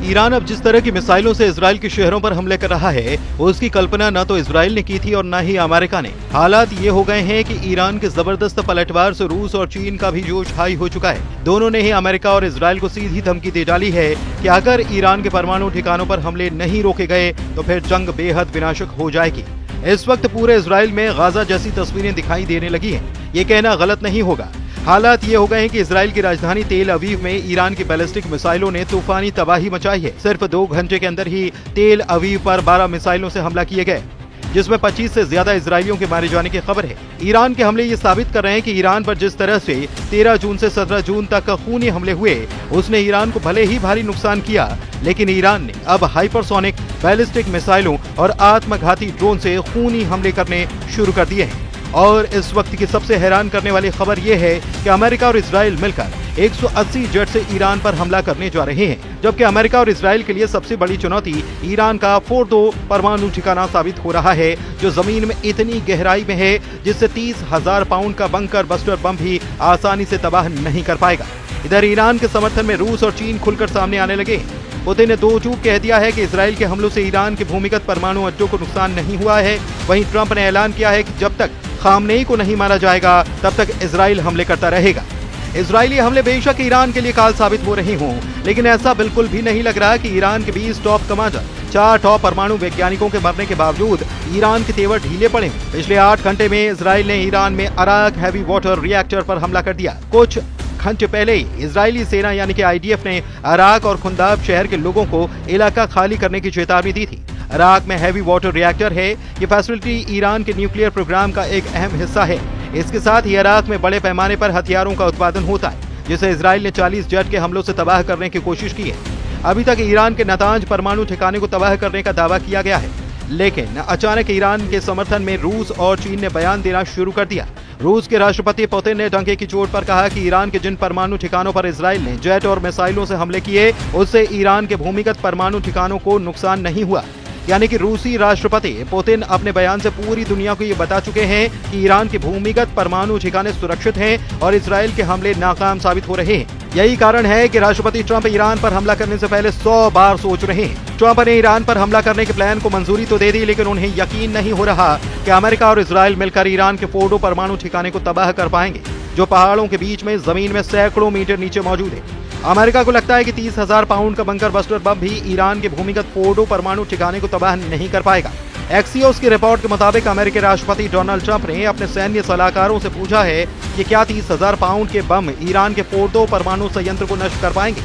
Iran अब जिस तरह की मिसाइलों से इजराइल के शहरों पर हमले कर रहा है, उसकी कल्पना न तो इजराइल ने की थी और न ही अमेरिका ने। हालात ये हो गए हैं कि ईरान के जबरदस्त पलटवार से रूस और चीन का भी जोश हाई हो चुका है। दोनों ने ही अमेरिका और इजराइल को सीधी धमकी दे डाली है कि अगर ईरान के परमाणु ठिकानों पर हमले नहीं रोके गए तो फिर जंग बेहद विनाशक हो जाएगी। इस वक्त पूरे इजराइल में गाजा जैसी तस्वीरें दिखाई देने लगी हैं। ये कहना गलत नहीं होगा। हालात ये हो गए हैं कि इजराइल की राजधानी तेल अवीव में ईरान की बैलिस्टिक मिसाइलों ने तूफानी तबाही मचाई है। सिर्फ 2 घंटे के अंदर ही तेल अवीव पर 12 मिसाइलों से हमला किए गए, जिसमें 25 से ज्यादा इजरायलियों के मारे जाने की खबर है। ईरान के हमले ये साबित कर रहे हैं कि ईरान पर जिस तरह से 13 जून से 17 जून तक खूनी हमले हुए, उसने ईरान को भले ही भारी नुकसान किया, लेकिन ईरान ने अब हाइपरसोनिक बैलिस्टिक मिसाइलों और आत्मघाती ड्रोन से खूनी हमले करने शुरू कर दिए हैं। और इस वक्त की सबसे हैरान करने वाली खबर यह है कि अमेरिका और इजराइल मिलकर 180 जेट से ईरान पर हमला करने जा रहे हैं, जबकि अमेरिका और इजराइल के लिए सबसे बड़ी चुनौती ईरान का फोर्दो परमाणु ठिकाना साबित हो रहा है, जो जमीन में इतनी गहराई में है जिससे 30,000 पाउंड का बंकर बस्टर बम भी आसानी से तबाह नहीं कर पाएगा। इधर ईरान के समर्थन में रूस और चीन खुलकर सामने आने लगे। पुतिन ने 2 चूक कह दिया है कि इजराइल के हमलों से ईरान के भूमिगत परमाणु अड्डों को नुकसान नहीं हुआ है। वहीं ट्रंप ने ऐलान किया है कि जब तक खामनेई को नहीं मारा जाएगा तब तक इजराइल हमले करता रहेगा। इजरायली हमले बेशक ईरान के लिए काल साबित हो रहे हों, लेकिन ऐसा बिल्कुल भी नहीं लग रहा कि ईरान के 20 टॉप कमांडर, 4 टॉप परमाणु वैज्ञानिकों के मरने के बावजूद ईरान के तेवर ढीले पड़े। पिछले 8 घंटे में इजराइल ने ईरान में अराक हैवी वाटर रिएक्टर पर हमला कर दिया। कुछ घंटे पहले ही इजरायली सेना यानी कि आईडीएफ ने अराक और खुंदाब शहर के लोगों को इलाका खाली करने की चेतावनी दी थी। अराक में हैवी वाटर रिएक्टर है। ये फैसिलिटी ईरान के न्यूक्लियर प्रोग्राम का एक अहम हिस्सा है। इसके साथ ही अराक में बड़े पैमाने पर हथियारों का उत्पादन होता है, जिसे इजराइल ने 40 जेट के हमलों से तबाह करने की कोशिश की है। अभी तक ईरान के नातांज परमाणु ठिकाने को तबाह करने का दावा किया गया है, लेकिन अचानक ईरान के समर्थन में रूस और चीन ने बयान देना शुरू कर दिया। रूस के राष्ट्रपति पुतिन ने डंके की चोट पर कहा कि ईरान के जिन परमाणु ठिकानों पर इजराइल ने जेट और मिसाइलों से हमले किए, उससे ईरान के भूमिगत परमाणु ठिकानों को नुकसान नहीं हुआ। यानी कि रूसी राष्ट्रपति पुतिन अपने बयान से पूरी दुनिया को ये बता चुके हैं कि ईरान के भूमिगत परमाणु ठिकाने सुरक्षित हैं और इजराइल के हमले नाकाम साबित हो रहे हैं। यही कारण है कि राष्ट्रपति ट्रंप ईरान पर हमला करने से पहले 100 बार सोच रहे हैं। ट्रंप ने ईरान पर हमला करने के प्लान को मंजूरी तो दे दी, लेकिन उन्हें यकीन नहीं हो रहा कि अमेरिका और इजराइल मिलकर ईरान के फोर्डो परमाणु ठिकाने को तबाह कर पाएंगे, जो पहाड़ों के बीच में जमीन में सैकड़ों मीटर नीचे मौजूद है। अमेरिका को लगता है कि 30,000 पाउंड का बंकर बस्टर बम भी ईरान के भूमिगत फोर्डो परमाणु ठिकाने को तबाह नहीं कर पाएगा। एक्सियोस की रिपोर्ट के मुताबिक अमेरिकी राष्ट्रपति डोनाल्ड ट्रंप ने अपने सैन्य सलाहकारों से पूछा है कि क्या 30,000 पाउंड के बम ईरान के फोर्डो परमाणु संयंत्र को नष्ट कर पाएंगे।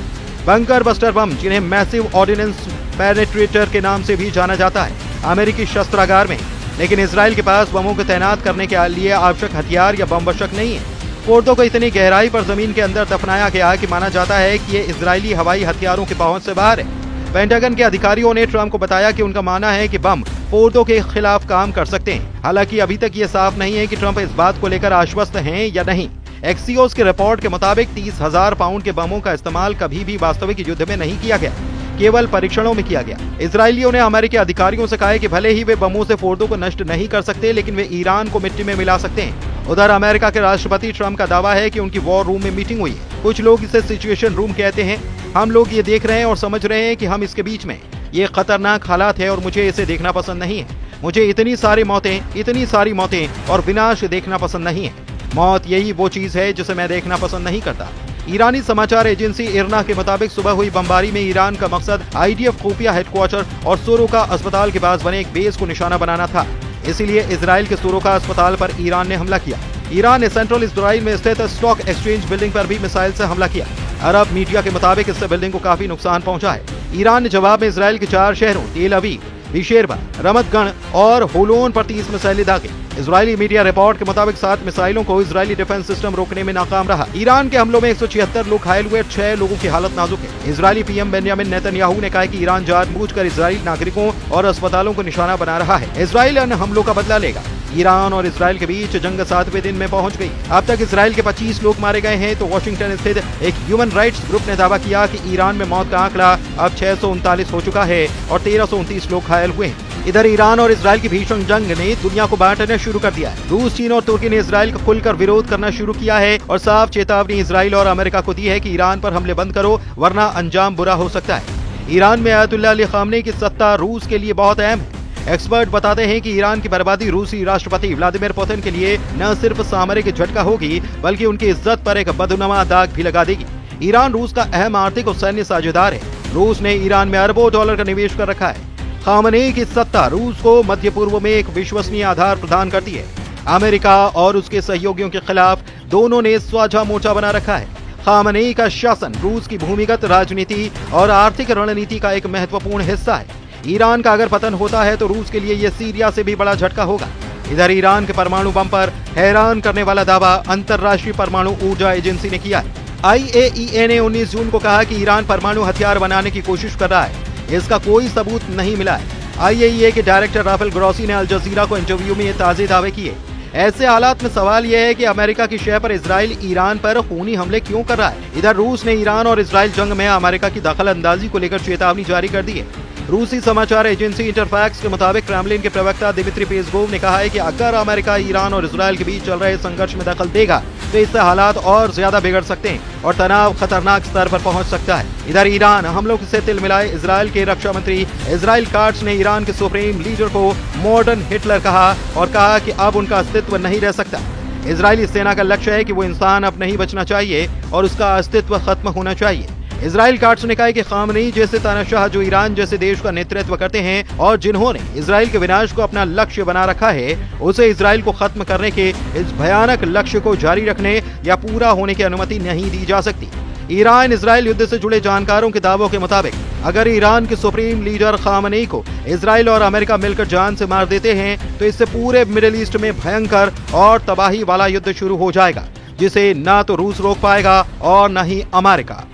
बंकर बस्टर बम, जिन्हें मैसिव ऑर्डिनेंस पेनेट्रेटर के नाम से भी जाना जाता है, अमेरिकी शस्त्रागार में, लेकिन इजराइल के पास बमों को तैनात करने के लिए आवश्यक हथियार या बम वशक नहीं है। फोर्डो को इतनी गहराई पर जमीन के अंदर दफनाया गया कि माना जाता है कि ये इजरायली हवाई हथियारों की पहुंच से बाहर है। पेंटागन के अधिकारियों ने ट्रंप को बताया कि उनका मानना है कि बम फोर्डो के खिलाफ काम कर सकते हैं। हालांकि अभी तक ये साफ नहीं है कि ट्रंप इस बात को लेकर आश्वस्त हैं या नहीं। एक्सियोस की रिपोर्ट के मुताबिक 30,000 पाउंड के बमों का इस्तेमाल कभी भी वास्तविक युद्ध में नहीं किया गया, केवल परीक्षणों में किया गया। इजरायलियों ने अमेरिकी अधिकारियों से कहा है कि भले ही वे बमों से फोर्डो को नष्ट नहीं कर सकते, लेकिन वे ईरान को मिट्टी में मिला सकते हैं। उधर अमेरिका के राष्ट्रपति ट्रंप का दावा है कि उनकी वॉर रूम में मीटिंग हुई है। कुछ लोग इसे सिचुएशन रूम कहते हैं। हम लोग ये देख रहे हैं और समझ रहे हैं कि हम इसके बीच में, ये खतरनाक हालात है और मुझे इसे देखना पसंद नहीं है। मुझे इतनी सारी मौतें और विनाश देखना पसंद नहीं है। मौत यही वो चीज है जिसे मैं देखना पसंद नहीं करता। ईरानी समाचार एजेंसी इरना के मुताबिक सुबह हुई बमबारी में ईरान का मकसद आईडीएफ खुफिया हेडक्वार्टर और सोरोका अस्पताल के पास बने एक बेस को निशाना बनाना था। इसीलिए इजराइल के सोरोका अस्पताल पर ईरान ने हमला किया। ईरान ने सेंट्रल इजराइल में स्थित स्टॉक एक्सचेंज बिल्डिंग पर भी मिसाइल से हमला किया। अरब मीडिया के मुताबिक इससे बिल्डिंग को काफी नुकसान पहुंचा है। ईरान ने जवाब में इजराइल के 4 शहरों तेल अवीव, बिशेरबा, रमतगढ़ और होलोन पर 30 मिसाइलें दागे। इजरायली मीडिया रिपोर्ट के मुताबिक 7 मिसाइलों को इजरायली डिफेंस सिस्टम रोकने में नाकाम रहा। ईरान के हमलों में 176 लोग घायल हुए, 6 लोगों की हालत नाजुक है। इजरायली पीएम बेंजामिन नेतन्याहू ने कहा कि ईरान जानबूझकर इजरायली नागरिकों और अस्पतालों को निशाना बना रहा है। इजराइल इन हमलों का बदला लेगा। ईरान और इजराइल के बीच जंग 7वें दिन में पहुंच गई। अब तक इजराइल के 25 लोग मारे गए हैं, तो वॉशिंगटन स्थित एक ह्यूमन राइट्स ग्रुप ने दावा किया कि ईरान में मौत का आंकड़ा अब 639 हो चुका है और 1329 लोग घायल हुए हैं। इधर ईरान और इजराइल की भीषण जंग ने दुनिया को बांटना शुरू कर दिया है। रूस, चीन और तुर्की ने इजराइल का खुलकर विरोध करना शुरू किया है और साफ चेतावनी इजराइल और अमेरिका को दी है कि ईरान पर हमले बंद करो, वरना अंजाम बुरा हो सकता है। ईरान में अयतुल्ला अली खामनेई की सत्ता रूस के लिए बहुत अहम है। एक्सपर्ट बताते हैं कि ईरान की बर्बादी रूसी राष्ट्रपति व्लादिमीर पुतिन के लिए न सिर्फ सामरिक झटका होगी, बल्कि उनकी इज्जत पर एक बदनुमा दाग भी लगा देगी। ईरान रूस का अहम आर्थिक और सैन्य साझेदार है। रूस ने ईरान में अरबों डॉलर का निवेश कर रखा है। खामनेई की सत्ता रूस को मध्य पूर्व में एक विश्वसनीय आधार प्रदान करती है। अमेरिका और उसके सहयोगियों के खिलाफ दोनों ने साझा मोर्चा बना रखा है। खामनेई का शासन रूस की भूमिगत राजनीति और आर्थिक रणनीति का एक महत्वपूर्ण हिस्सा है। ईरान का अगर पतन होता है तो रूस के लिए यह सीरिया से भी बड़ा झटका होगा। इधर ईरान के परमाणु बम पर हैरान करने वाला दावा अंतर्राष्ट्रीय परमाणु ऊर्जा एजेंसी ने किया है। IAEA ने 19 जून को कहा कि ईरान परमाणु हथियार बनाने की कोशिश कर रहा है। इसका कोई सबूत नहीं मिला है। IAEA के डायरेक्टर राफेल ग्रॉसी ने अल जजीरा को इंटरव्यू में ये ताजे दावे किए। ऐसे हालात में सवाल यह है कि अमेरिका की शह पर इजराइल ईरान पर खूनी हमले क्यों कर रहा है। इधर रूस ने ईरान और इजराइल जंग में अमेरिका की दखलंदाजी को लेकर चेतावनी जारी कर दी है। रूसी समाचार एजेंसी इंटरफैक्स के मुताबिक क्रेमलिन के प्रवक्ता दिमित्री पेस्कोव ने कहा है कि अगर अमेरिका ईरान और इजराइल के बीच चल रहे संघर्ष में दखल देगा तो इससे हालात और ज्यादा बिगड़ सकते हैं और तनाव खतरनाक स्तर पर पहुंच सकता है। इधर ईरान हमलों से तिल मिलाए इजराइल के रक्षा मंत्री इजराइल काट्स ने ईरान के सुप्रीम लीडर को मॉडर्न हिटलर कहा और कहा कि अब उनका अस्तित्व नहीं रह सकता। इजरायली सेना का लक्ष्य है कि वो इंसान अब नहीं बचना चाहिए और उसका अस्तित्व खत्म होना चाहिए। इजराइल काट्स ने कहा कि खामनेई जैसे तानाशाह जो ईरान जैसे देश का नेतृत्व करते हैं और जिन्होंने इजराइल के विनाश को अपना लक्ष्य बना रखा है, उसे इजराइल को खत्म करने के इस भयानक लक्ष्य को जारी रखने या पूरा होने की अनुमति नहीं दी जा सकती। ईरान इजराइल युद्ध से जुड़े जानकारों के दावों के मुताबिक अगर ईरान के सुप्रीम लीडर खामनेई को इजराइल और अमेरिका मिलकर जान से मार देते हैं तो इससे पूरे मिडिल ईस्ट में भयंकर और तबाही वाला युद्ध शुरू हो जाएगा, जिसे न तो रूस रोक पाएगा और न ही अमेरिका।